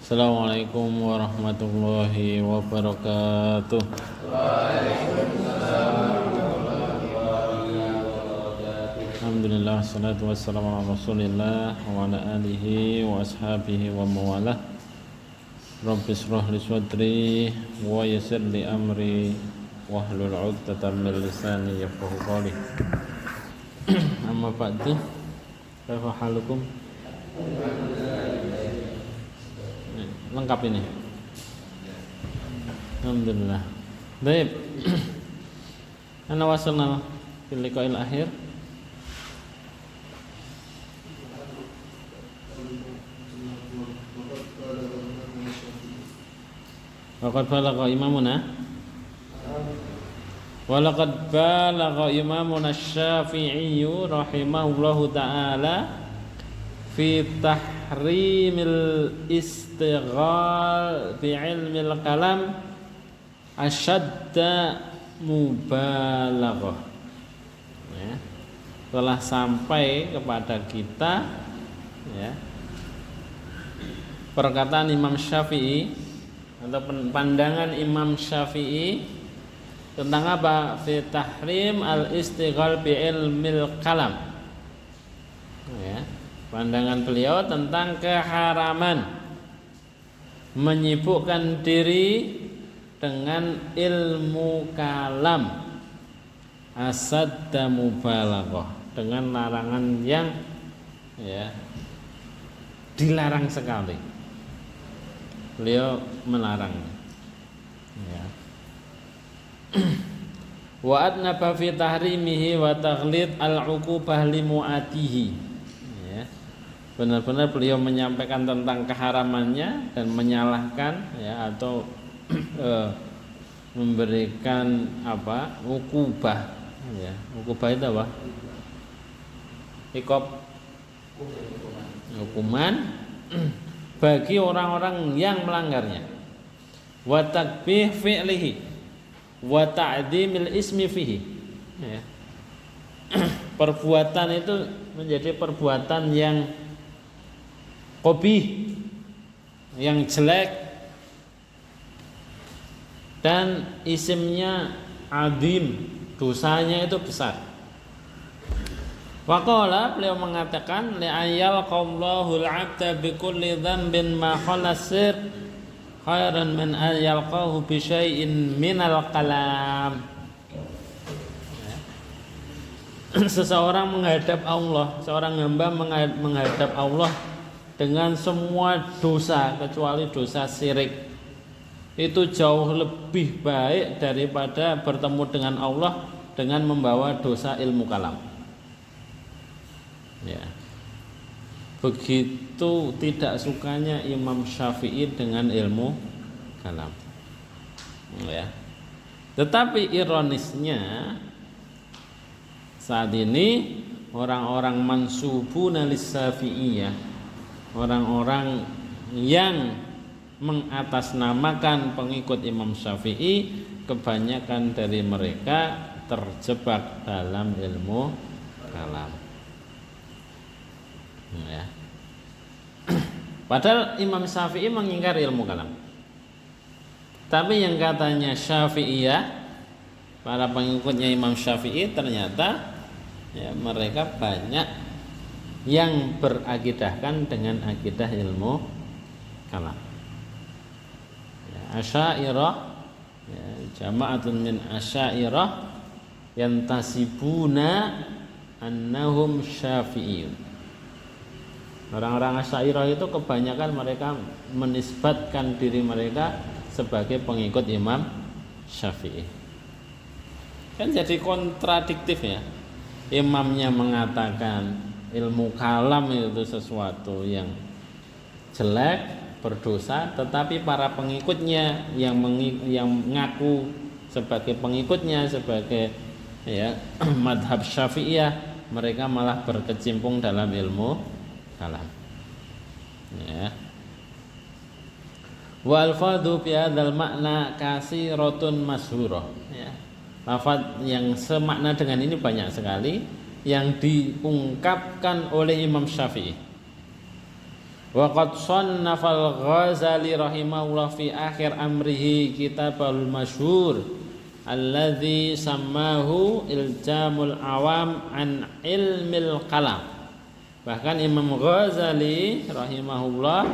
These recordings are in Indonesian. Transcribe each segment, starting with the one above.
Assalamualaikum warahmatullahi wabarakatuh. Alhamdulillah, salatu wassalamu ala rasulillah wa ala alihi wa ashabihi wa mawalah. Rabbi shrah li sadri wa yassir li amri wahlul 'uqdatam min lisani yafqahu qawli. Amma ba'du, kaifa halukum? Lengkap ini. Alhamdulillah. Baik. Ana wasalna fil liqa'il akhir. Waqad balagha imamuna Walaqad balagha imamuna Asy-Syafi'i rahimahullahu ta'ala fi tahrimil istighal bi ilmil kalam asyadda mubalaghah, ya, telah sampai kepada kita, ya, perkataan Imam Syafi'i atau pandangan Imam Syafi'i tentang apa? Fi tahrim al istighal bi ilmil kalam, ya, pandangan beliau tentang keharaman menyibukkan diri dengan ilmu kalam asadda mubalaghah, dengan larangan yang, ya, dilarang sekali. Beliau melarang, ya. Wa adnaba fi tahrimihi wa taghlid al-uqubah li mu'atihi. Benar-benar beliau menyampaikan tentang keharamannya dan menyalahkan, ya, atau memberikan apa? Uqubah, ya. Uqubah itu apa? Iqab, hukuman bagi orang-orang yang melanggarnya. Wa takbih fi'lihi wa ta'dhimil ismi fihi, ya. Perbuatan itu menjadi perbuatan yang qabih, yang jelek, dan isimnya azim, dosanya itu besar. Waqala, beliau mengatakan, li ayyal qawlahul 'abda bi kulli dhanbin ma khalasir khairan min ayyal qahu bi syai'in minal kalam. Seseorang menghadap Allah, seorang hamba menghadap Allah dengan semua dosa kecuali dosa syirik, itu jauh lebih baik daripada bertemu dengan Allah dengan membawa dosa ilmu kalam, ya. Begitu tidak sukanya Imam Syafi'i dengan ilmu kalam, ya. Tetapi ironisnya saat ini orang-orang mansubuna lis-Syafi'iyah, orang-orang yang mengatasnamakan pengikut Imam Syafi'i, kebanyakan dari mereka terjebak dalam ilmu kalam, ya. Padahal Imam Syafi'i mengingkari ilmu kalam, tapi yang katanya Syafi'iyah, para pengikutnya Imam Syafi'i, ternyata, ya, mereka banyak yang berakidahkan dengan akidah ilmu kalam, ya. Asy'ariyah, ya, jama'atun min asy'ariyah yantasibuna annahum syafi'iyun. Orang-orang Asy'ariyah itu kebanyakan mereka menisbatkan diri mereka sebagai pengikut Imam Syafi'i. Kan jadi kontradiktif, ya. Imamnya mengatakan ilmu kalam itu sesuatu yang jelek, berdosa, tetapi para pengikutnya yang mengaku sebagai pengikutnya, sebagai, ya, madhab Syafi'iyah, mereka malah berkecimpung dalam ilmu kalam, ya. Wa alfadhu fi hadzal makna kasiratun masyhurah, ya. Lafaz yang semakna dengan ini banyak sekali yang diungkapkan oleh Imam Syafi'i. Wa qad shannafal Ghazali rahimahullah fi akhir amrihi kitabul masyhur alladzi sammahu Iljamul Awam an Ilmil Kalam. Bahkan Imam Ghazali rahimahullah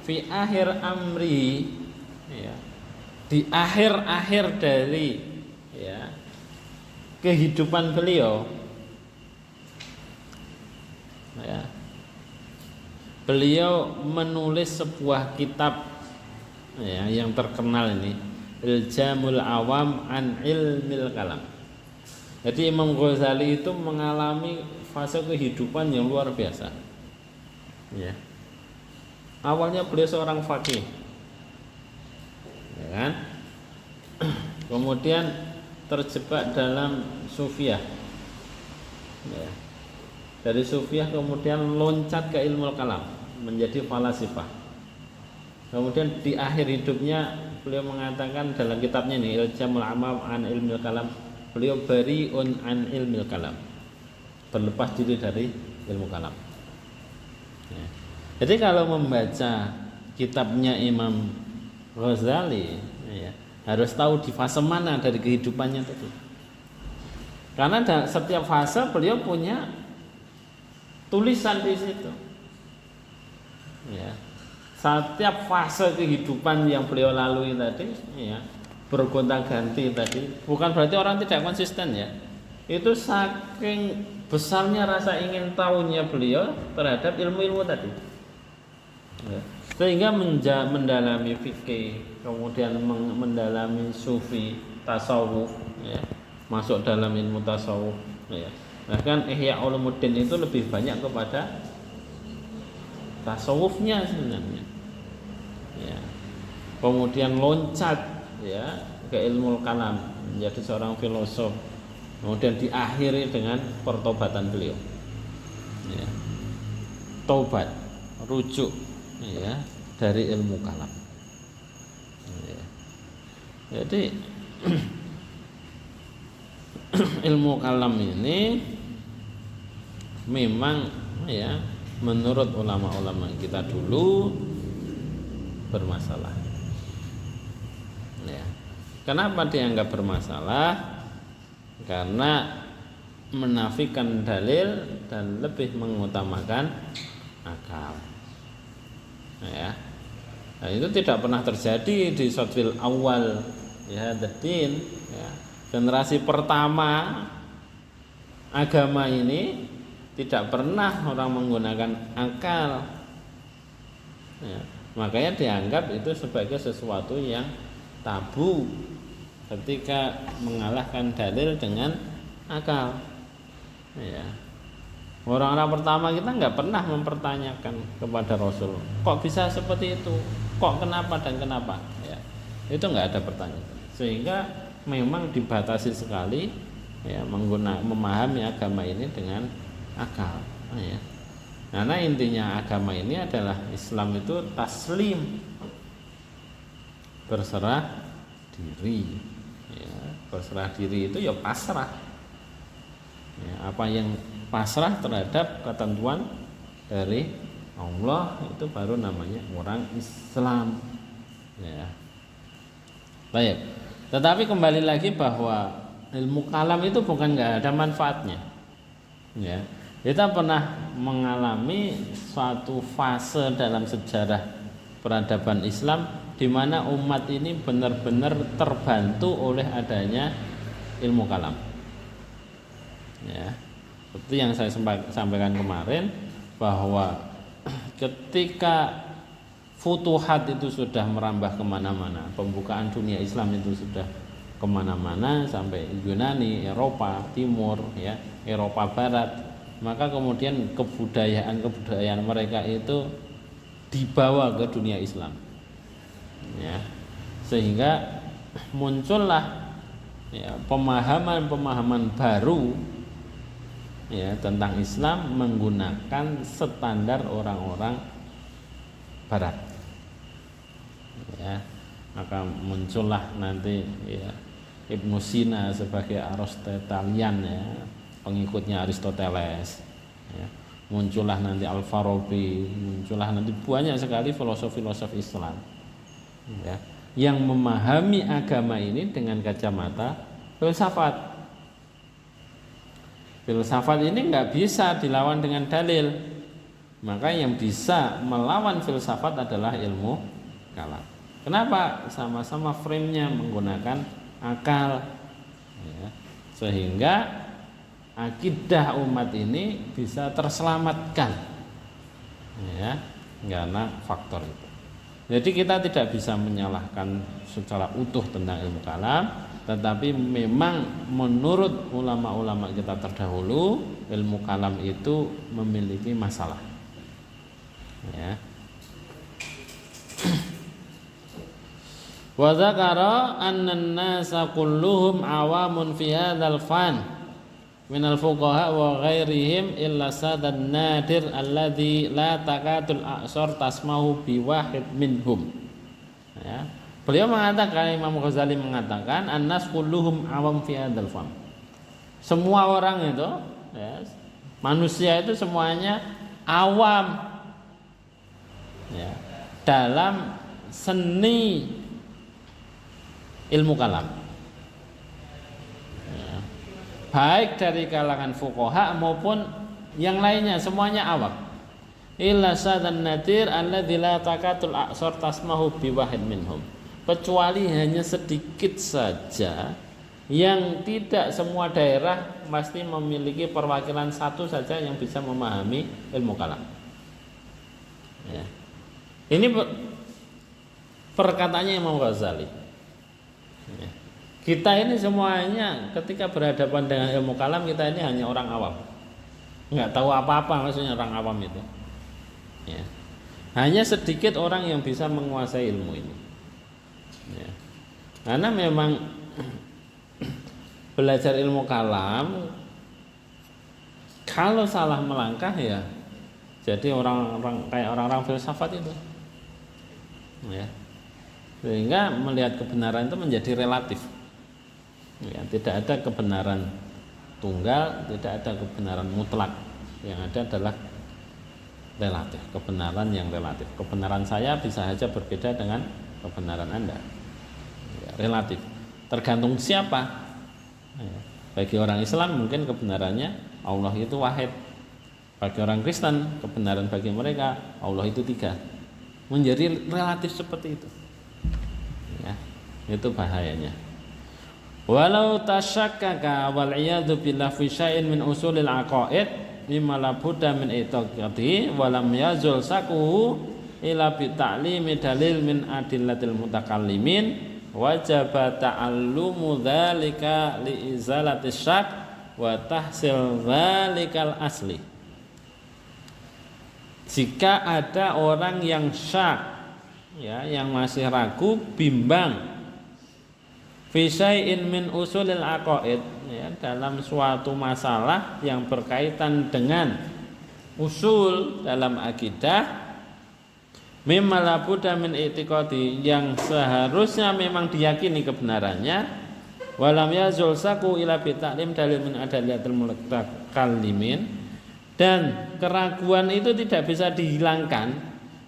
fi akhir amri, ya, di akhir-akhir dari, ya, kehidupan beliau, ya, beliau menulis sebuah kitab, ya, yang terkenal ini, Iljamul Awam an Ilmil Kalam. Jadi Imam Ghazali itu mengalami fase kehidupan yang luar biasa, ya. Awalnya beliau seorang faqih, ya kan? Kemudian terjebak dalam sufiah, ya. Dari sufiah kemudian loncat ke ilmu kalam, menjadi falasifah. Kemudian di akhir hidupnya beliau mengatakan dalam kitabnya ini Iljamul Awam an Ilmil Kalam, beliau bariun an ilmil kalam, berlepas diri dari ilmu kalam, ya. Jadi kalau membaca kitabnya Imam Ghazali, ya, harus tahu di fase mana dari kehidupannya tadi, karena setiap fase beliau punya tulisan di situ, ya. Setiap fase kehidupan yang beliau lalui tadi, ya, bergonta-ganti tadi, bukan berarti orang tidak konsisten, ya. Itu saking besarnya rasa ingin tahunya beliau terhadap ilmu-ilmu tadi, ya. Sehingga mendalami fikih, kemudian mendalami sufi, tasawuf, ya, masuk dalam ilmu tasawuf, ya. Bahkan Ihya Ulumuddin itu lebih banyak kepada tasawufnya sebenarnya, ya. Kemudian loncat, ya, ke ilmu kalam, menjadi seorang filosof. Kemudian diakhiri dengan pertobatan beliau, ya. Taubat, rujuk, ya, dari ilmu kalam, ya. Jadi ilmu kalam ini memang, ya, menurut ulama-ulama kita dulu bermasalah, ya. Kenapa dianggap bermasalah? Karena menafikan dalil dan lebih mengutamakan akal, ya. Nah, itu tidak pernah terjadi di sodril awal, ya, Dadin, ya. Generasi pertama agama ini tidak pernah orang menggunakan akal, ya. Makanya dianggap itu sebagai sesuatu yang tabu ketika mengalahkan dalil dengan akal, ya. Orang-orang pertama kita nggak pernah mempertanyakan kepada Rasul, kok bisa seperti itu, kok kenapa dan kenapa, ya. Itu nggak ada pertanyaan, sehingga memang dibatasi sekali, ya, memahami agama ini dengan akal, ya. Karena intinya agama ini adalah Islam itu taslim, berserah diri, ya. Berserah diri itu ya pasrah, ya, apa yang pasrah terhadap ketentuan dari Allah itu baru namanya orang Islam, ya. Baik. Tetapi kembali lagi bahwa ilmu kalam itu bukan nggak ada manfaatnya, ya. Kita pernah mengalami suatu fase dalam sejarah peradaban Islam di mana umat ini benar-benar terbantu oleh adanya ilmu kalam, ya. Seperti yang saya sampaikan kemarin bahwa ketika futuhat itu sudah merambah kemana-mana, pembukaan dunia Islam itu sudah kemana-mana sampai Yunani, Eropa Timur, ya, Eropa Barat, maka kemudian kebudayaan mereka itu dibawa ke dunia Islam, ya. Sehingga muncullah, ya, pemahaman-pemahaman baru, ya, tentang Islam menggunakan standar orang-orang Barat, ya. Maka muncullah nanti, ya, Ibnu Sina sebagai Aristotelian, ya, pengikutnya Aristoteles, ya. muncullah nanti Al-Farabi, muncullah nanti banyak sekali filosof-filosof Islam ya, yang memahami agama ini dengan kacamata filsafat. Filsafat ini nggak bisa dilawan dengan dalil, maka yang bisa melawan filsafat adalah ilmu kalam. Kenapa? Sama-sama frame-nya menggunakan akal ya, sehingga akidah umat ini bisa terselamatkan ya, karena faktor itu. Jadi kita tidak bisa menyalahkan secara utuh tentang ilmu kalam, tetapi memang menurut ulama-ulama kita terdahulu ilmu kalam itu memiliki masalah ya. Wa dzakara anna an-nasa kulluhum awamun fi hadzal fan minal fuqaha wa ghairihim illa sadan nadir alladzi la takatul a'sar tasmahu bi wahid minhum ya. Beliau mengatakan, Imam Ghazali mengatakan an-nas kulluhum awam fi hadzal fan. Semua orang itu ya, manusia itu semuanya awam ya, dalam seni ilmu kalam ya, baik dari kalangan fuqaha maupun yang lainnya, semuanya awam. Illa sadan nadir alladzi la takatul a'sar tasmahu bi wahid minhum, kecuali hanya sedikit saja yang tidak semua daerah pasti memiliki perwakilan satu saja yang bisa memahami ilmu kalam ya. Ini perkataannya Imam Ghazali ya. Kita ini semuanya ketika berhadapan dengan ilmu kalam, kita ini hanya orang awam, nggak tahu apa-apa, maksudnya orang awam itu ya. Hanya sedikit orang yang bisa menguasai ilmu ini ya. Karena memang belajar ilmu kalam kalau salah melangkah ya jadi orang-orang kayak orang-orang filsafat itu ya. Sehingga melihat kebenaran itu menjadi relatif ya, tidak ada kebenaran tunggal, tidak ada kebenaran mutlak, yang ada adalah relatif, kebenaran yang relatif. Kebenaran saya bisa saja berbeda dengan kebenaran Anda ya, relatif, tergantung siapa ya. Bagi orang Islam mungkin kebenarannya Allah itu wahid, bagi orang Kristen kebenaran bagi mereka Allah itu tiga, menjadi relatif seperti itu ya. Itu bahayanya. Walau tasyakkaka wal iyadu billah fi syai'in min usulil aqaid mimma la budda min i'tiqadi wa lam yazul sakuhu ila bi ta'limi dalil min adillatil mutakallimin wajaba ta'allumu dzalika li izalati syak wa tahsil dzalikal asli. Jika ada orang yang syak ya, yang masih ragu, bimbang fi syai'in min usulil aqaid ya, dalam suatu masalah yang berkaitan dengan usul dalam akidah, mimma la budda min i'tiqadi, yang seharusnya memang diyakini kebenarannya, walam yazul saku ila bi ta'lim dalil min adaliyatil mutakallimin, dan keraguan itu tidak bisa dihilangkan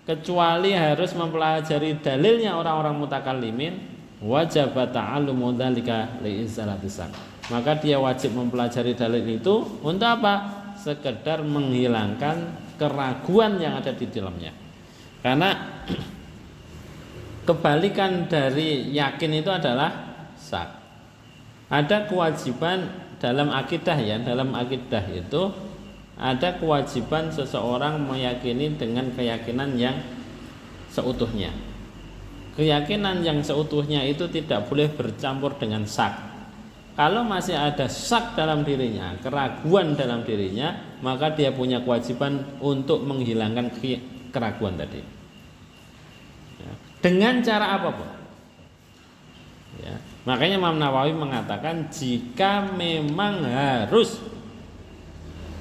kecuali harus mempelajari dalilnya orang-orang mutakallimin, wajib ta'allumu dzalika li izalati syak, maka dia wajib mempelajari dalil itu untuk apa? Sekedar menghilangkan keraguan yang ada di dalamnya. Karena kebalikan dari yakin itu adalah syak. Ada kewajiban dalam akidah ya, dalam akidah itu ada kewajiban seseorang meyakini dengan keyakinan yang seutuhnya. Keyakinan yang seutuhnya itu tidak boleh bercampur dengan syak. Kalau masih ada syak dalam dirinya, keraguan dalam dirinya, maka dia punya kewajiban untuk menghilangkan keraguan tadi ya, dengan cara apapun ya. Makanya Imam Nawawi mengatakan jika memang harus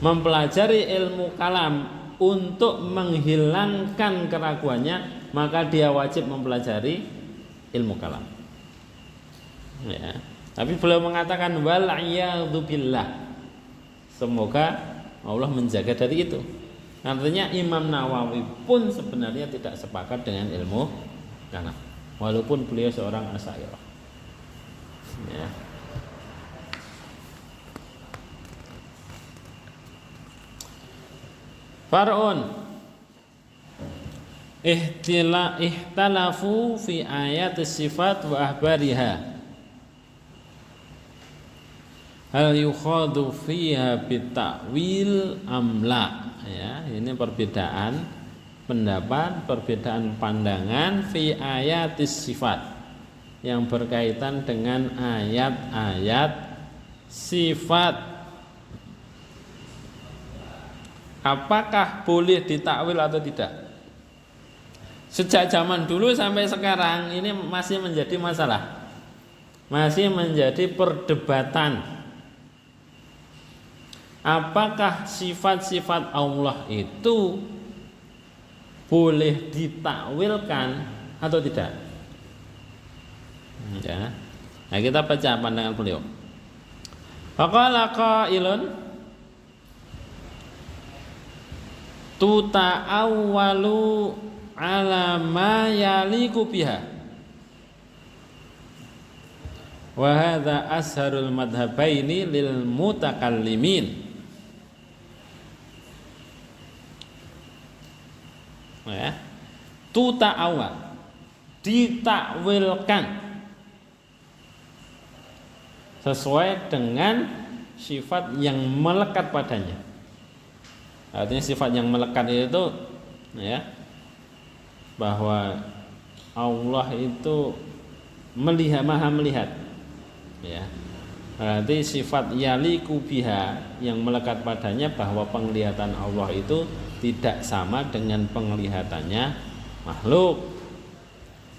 mempelajari ilmu kalam untuk menghilangkan keraguannya, maka dia wajib mempelajari ilmu kalam ya. Tapi beliau mengatakan wal a'yadzu billah, semoga Allah menjaga dari itu Artinya Imam Nawawi pun sebenarnya tidak sepakat dengan ilmu kalam, walaupun beliau seorang Asy'ariyah. Ya. Far'un ihtalafu fi ayat sifat wa ahbariha hal yukhadu fiha bitakwil amla. Ya, ini perbedaan pendapat, perbedaan pandangan fi ayatis sifat yang berkaitan dengan ayat-ayat sifat. Apakah boleh ditakwil atau tidak? Sejak zaman dulu sampai sekarang ini masih menjadi masalah, masih menjadi perdebatan. Apakah sifat-sifat Allah itu boleh ditakwilkan atau tidak? Ya. Nah, kita baca pandangan beliau. Faqala qailun tuta'awwalu ala ma yaliku biha wa hadza asharul madhabaini lil mutakallimin. Ya. Tuta'awwal, ditakwilkan sesuai dengan sifat yang melekat padanya. Artinya sifat yang melekat itu ya, bahwa Allah itu melihat, maha melihat. Ya. Berarti sifat yaliku biha yang melekat padanya, bahwa penglihatan Allah itu tidak sama dengan penglihatannya makhluk.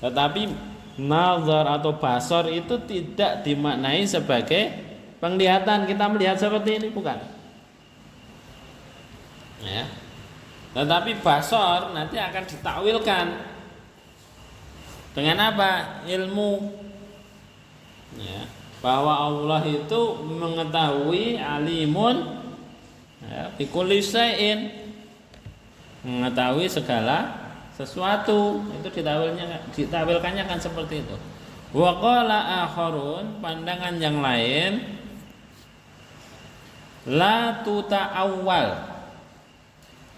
Tetapi nazar atau basar itu tidak dimaknai sebagai penglihatan. Kita melihat seperti ini, bukan. Ya. Tetapi basar nanti akan ditakwilkan dengan apa? Ilmu. Ya. Bahwa Allah itu mengetahui, alimun ya, bikulli syai'in, mengetahui segala sesuatu. Itu ditakwilkannya kan seperti itu. Wa qala akharun, pandangan yang lain, la tuta'awwal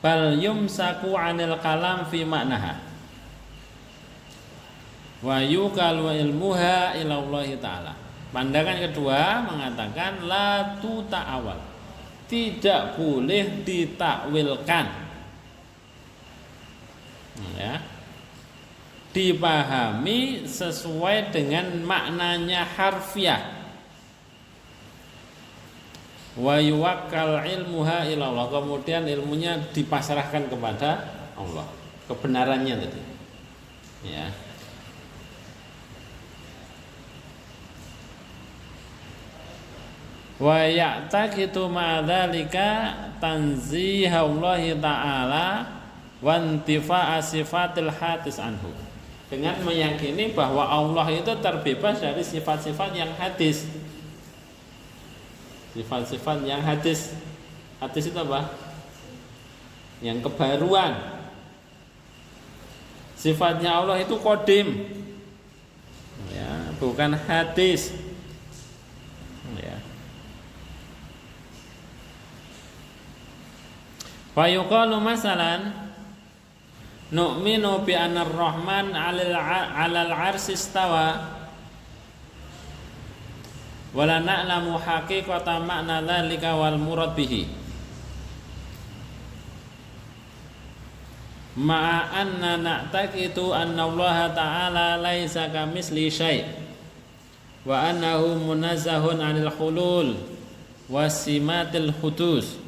bal yumsaku 'anil kalam fi ma'naha wa yuqalu ilmuha ila Allah taala. Pandangan kedua mengatakan la tuta'awwal, tidak boleh ditakwilkan. Ya, dipahami sesuai dengan maknanya harfiah. Wa yuwakkal ilmuha ila Allah, kemudian ilmunya dipasrahkan kepada Allah, kebenarannya tadi. Ya. Wa ya'taqidu ma'dzalika tanzihallahi ta'ala wantifa'a sifatil hadis anhu, dengan meyakini bahwa Allah itu terbebas dari sifat-sifat yang hadis. Sifat-sifat yang hadis. Hadis itu apa? Yang kebaruan. Sifatnya Allah itu qadim. Ya, bukan hadis. Ya. Fa yuqalu masalan nu'minu bi anna ar-rahman 'alal 'arsy istawa wa la na'lamu haqiqata ma'na dzalika wal murad bihi ma'a anna na'taqidu anna Allah ta'ala laisa kamitsli syai' wa annahu munazzahun 'anil hulul wasimatil hudus.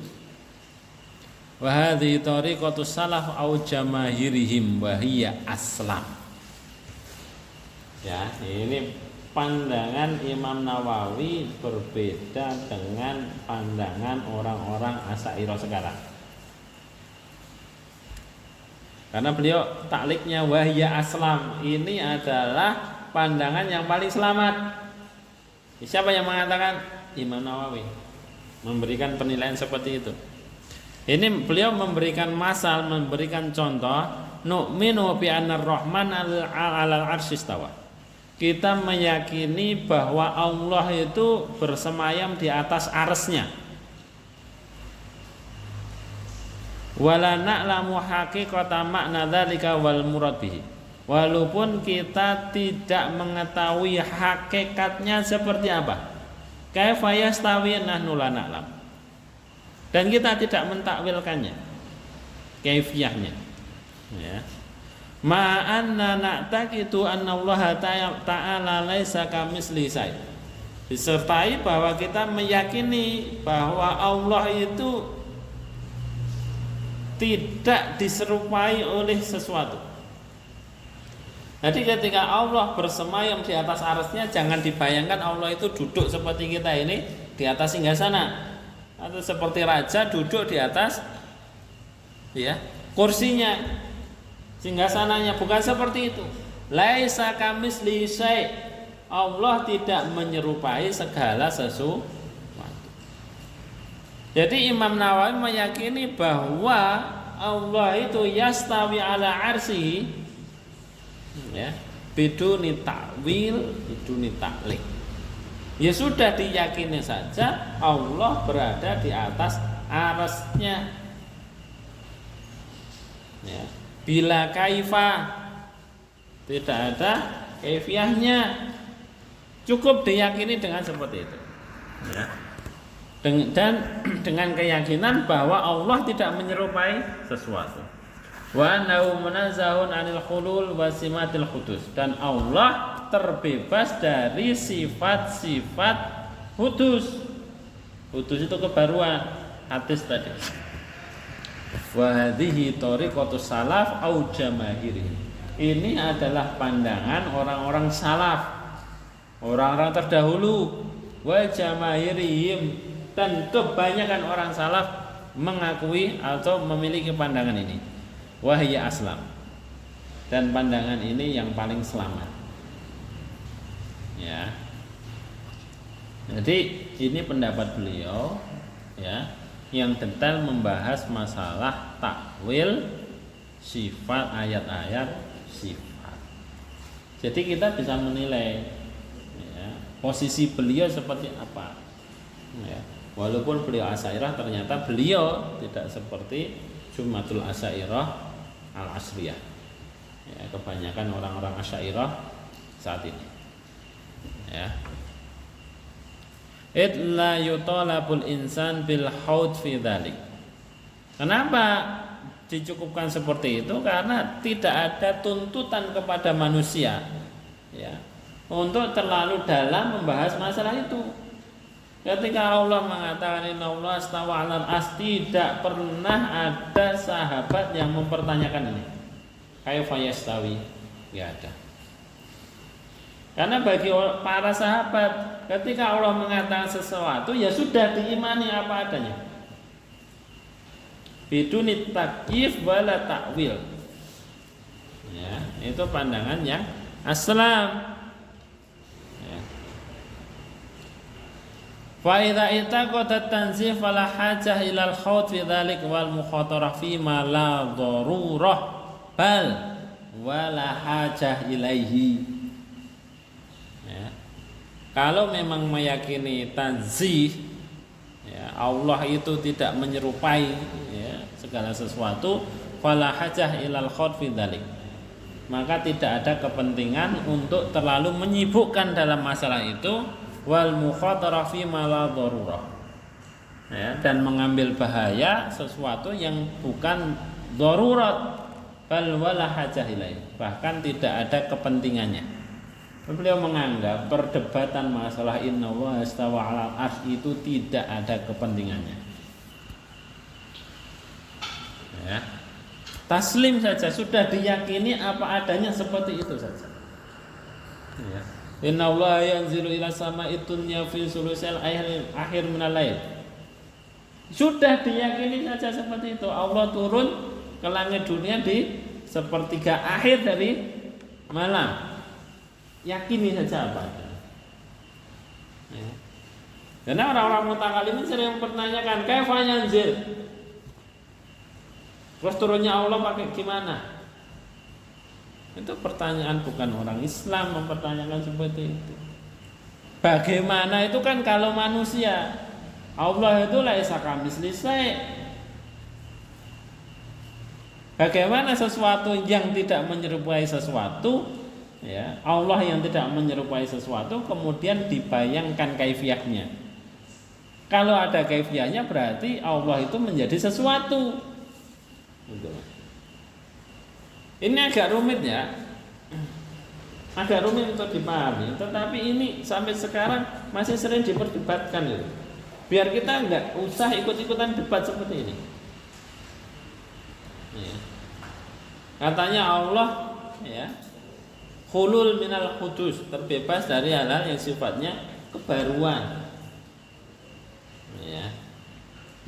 Wa hadhihi tariqatu salaf au jamaahirihim wa hiya aslam. Ya, ini pandangan Imam Nawawi berbeda dengan pandangan orang-orang Asy'ariyah sekarang. Karena beliau takliknya wa hiya aslam, ini adalah pandangan yang paling selamat. Siapa yang mengatakan? Imam Nawawi memberikan penilaian seperti itu. Ini beliau memberikan masal, memberikan contoh, nu'minu bi anna ar-rahman 'alal 'arsy istawa. Kita meyakini bahwa Allah itu bersemayam di atas arsy-Nya. Wala na'lamu haqiqata makna dzalika wal murad bihi. Walaupun kita tidak mengetahui hakikatnya seperti apa. Kaifa yastawi nahnu la na'lam. Dan kita tidak mentakwilkannya, kaifiyahnya. Ya. Ma'anna na'taqidu anna Allah ta'ala laisa kamitsli syai'. Disertai bahwa kita meyakini bahwa Allah itu tidak diserupai oleh sesuatu. Jadi ketika Allah bersemayam di atas arsy-Nya, jangan dibayangkan Allah itu duduk seperti kita ini di atas singgasana, atau seperti raja duduk di atas ya kursinya, singgasananya. Bukan seperti itu. Laisa kamitsli syai'. Allah tidak menyerupai segala sesuatu. Jadi Imam Nawawi meyakini bahwa Allah itu yastawi ala arsy, ya, biduni ta'wil, biduni ta'lik. Ya sudah diyakini saja Allah berada di atas arsy-Nya. Ya. Bila kaifa, tidak ada kaifiyahnya. Cukup diyakini dengan seperti itu. Ya. Dan dengan keyakinan bahwa Allah tidak menyerupai sesuatu. Wa annahu munazzahun 'anil khulul wa simatil hudus. Dan Allah terbebas dari sifat-sifat hudus. Hudus itu kebaruan, hadis tadi. Wa hadhihi tariqatus salaf au jamaahiri. Ini adalah pandangan orang-orang salaf, orang-orang terdahulu, wa jamaahirihim, dan kebanyakan orang salaf mengakui atau memiliki pandangan ini. Wahya aslam. Dan pandangan ini yang paling selamat. Ya. Jadi ini pendapat beliau, ya, yang detail membahas masalah takwil sifat, ayat-ayat sifat. Jadi kita bisa menilai, ya, posisi beliau seperti apa. Ya. Walaupun beliau Asy'ariyah, ternyata beliau tidak seperti Jummatul Asy'ariyah al-Asriyah. Ya, kebanyakan orang-orang Asy'ariyah saat ini. Ya. Illa yutalabul insan bil haud fi dzalik. Kenapa dicukupkan seperti itu? Karena tidak ada tuntutan kepada manusia, ya, untuk terlalu dalam membahas masalah itu. Ketika Allah mengatakan Inna Allah astawa 'alal arsy, tidak pernah ada sahabat yang mempertanyakan ini. Kaifa yastawi? Tidak ada. Karena bagi para sahabat, ketika Allah mengatakan sesuatu, ya sudah diimani apa adanya. Biduni takyif wala ta'wil. Ya, itu pandangan yang aslam. Fa idza itaqadat tanzih fala hajah ilal khawt fi dzalik wal mukhatarah fi ma la darurah bal wala hajah ilaihi. Ya. Kalau memang meyakini tanzih, ya, Allah itu tidak menyerupai, ya, segala sesuatu, fala hajah ilal khawt fi dzalik. Maka tidak ada kepentingan untuk terlalu menyibukkan dalam masalah itu, wal mukhatarah fi ma la darurah, ya, dan mengambil bahaya sesuatu yang bukan darurat, bal wala hajah ilaih, bahkan tidak ada kepentingannya. Beliau menganggap perdebatan masalah inna Allah istawa 'alal arsy itu tidak ada kepentingannya. Ya. Taslim saja, sudah diyakini apa adanya seperti itu saja. Ya. Inna Allah yanzilu ila sama'i dunya fi sulusil akhir minal lail. Sudah diyakini saja seperti itu. Allah turun ke langit dunia di sepertiga akhir dari malam. Yakini saja apa. Ya. Karena orang-orang mutakallimin sering mempertanyakan kaifa yanzil? Terus turunnya Allah pakai gimana? Itu pertanyaan bukan orang Islam mempertanyakan seperti itu. Bagaimana itu kan kalau manusia, Allah itu laisa kamitslihi syai'. Bagaimana sesuatu yang tidak menyerupai sesuatu, ya, Allah yang tidak menyerupai sesuatu kemudian dibayangkan kaifiahnya. Kalau ada kaifiahnya berarti Allah itu menjadi sesuatu. Ini agak rumit ya. Agak rumit untuk dipahami, tetapi ini sampai sekarang masih sering diperdebatkan gitu. Biar kita nggak usah ikut-ikutan debat seperti ini. Ya. Katanya Allah, ya, khulul minal hudus, terbebas dari hal-hal yang sifatnya kebaruan. Ya.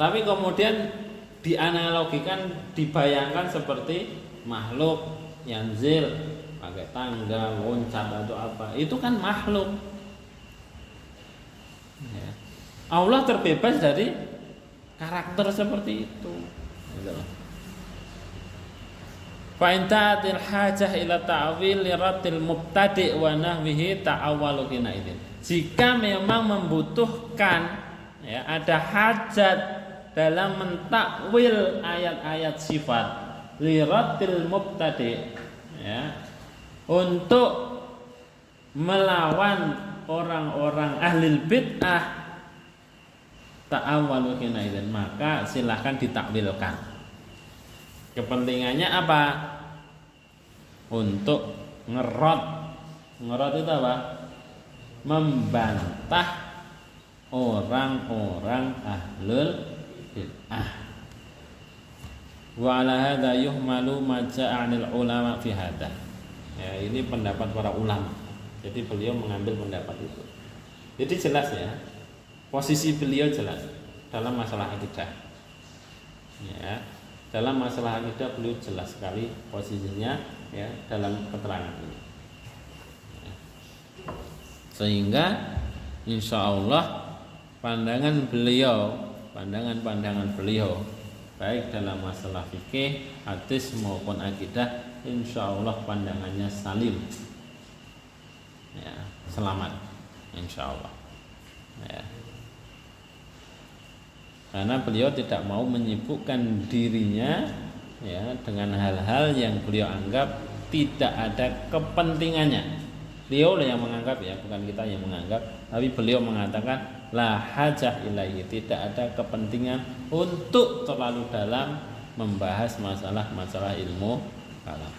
Tapi kemudian dianalogikan, dibayangkan seperti makhluk yanzil, pakai tangga, loncat atau apa, itu kan makhluk. Ya. Allah terbebas dari karakter seperti itu. Fa in ta'atil hajah ila ta'wil liratil mubtadi' wa nahwihi ta'awwalu kinaidin. Jika memang membutuhkan, ya, ada hajat dalam mentakwil ayat-ayat sifat liratil mubtadi', ya, untuk melawan orang-orang ahli bid'ah, ta'awwalu hinaidin, maka silahkan ditakwilkan. Kepentingannya apa? Untuk ngerot itu apa? Membantah orang-orang ahlul bid'ah. Wa ala hadza yuhmalu ma ja'a 'anil ulama fi hadza. Ya, ini pendapat para ulama. Jadi beliau mengambil pendapat itu. Jadi jelas ya, posisi beliau jelas dalam masalah akidah. Ya, dalam masalah akidah beliau jelas sekali posisinya, ya, dalam keterangan ini. Ya. Sehingga insya Allah pandangan beliau baik dalam masalah fikih, hadis maupun akidah, insya Allah pandangannya salim, ya, selamat, insya Allah. Ya. Karena beliau tidak mau menyibukkan dirinya, ya, dengan hal-hal yang beliau anggap tidak ada kepentingannya. Beliau yang menganggap, ya, bukan kita yang menganggap, tapi beliau mengatakan la hajah ilaihi, tidak ada kepentingan untuk terlalu dalam membahas masalah ilmu kalam.